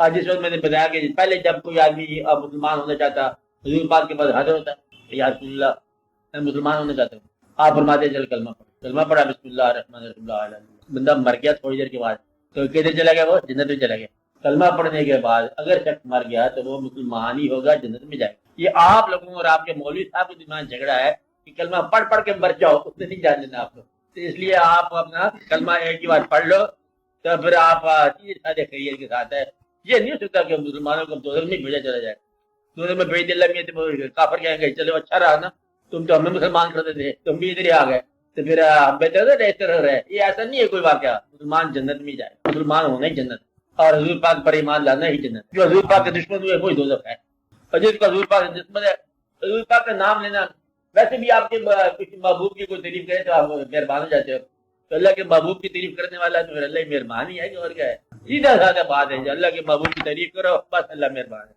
آج جس وقت میں نے بتایا کہ پہلے جب کوئی آدمی مسلمان ہونا چاہتا حضور پاک کے بعد حاضر ہوتا یا رسول اللہ میں مسلمان ہونا چاہتا ہوں، آپ فرماتے چل کلمہ پڑھ، کلمہ پڑھا بسم اللہ الرحمن الرحیم، بندہ مر گیا تھوڑی دیر کے بعد تو کدھر چلا گیا؟ وہ جنت میں چلا گیا۔ کلمہ پڑھنے کے بعد اگر شخص مر گیا تو وہ مسلمان ہی ہوگا، جنت میں جائے گا۔ یہ آپ لوگوں اور آپ کے مولوی صاحب کے درمیان جھگڑا ہے کہ کلمہ پڑھ پڑھ کے مر جاؤ، اس نے نہیں جان دینا آپ لوگ، تو اس لیے آپ اپنا کلمہ ایک ہی بار پڑھ لو تو پھر آپ سیدھے سادے خیریت کے ساتھ ہے۔ یہ نہیں ہو سکتا کہ مسلمانوں کو دوزخ میں بھیجا چلا جائے، دوزخ میں بھیج دے میں تو کافر کہیں گے چلو اچھا رہا نا، تم تو ہمیں مسلمان کرتے تھے، تم بھی ادھر ہی آ گئے تو پھر بہتر بہتر رہے۔ یہ ایسا نہیں ہے کوئی واقعہ، مسلمان جنت میں جائے، مسلمان ہونا ہی جنت اور حضور پاک پر ایمان لانا ہی جنت۔ جو حضور پاک کے دشمن ہوئے وہی دوزخ ہے، اور جس کا حضور پاک کے دشمن ہے حضور پاک کا نام لینا، ویسے بھی آپ کے کسی محبوب کی کوئی تعریف کرے تو آپ مہربان ہو جاتے ہو، تو اللہ کے محبوب کی تعریف کرنے والا تو پھر اللہ ہی مہربان ہی ہے کہ اور کیا ہے، سیدھا سادہ بات ہے، اللہ کے محبوب کی تعریف کرو بس اللہ مہربان ہے۔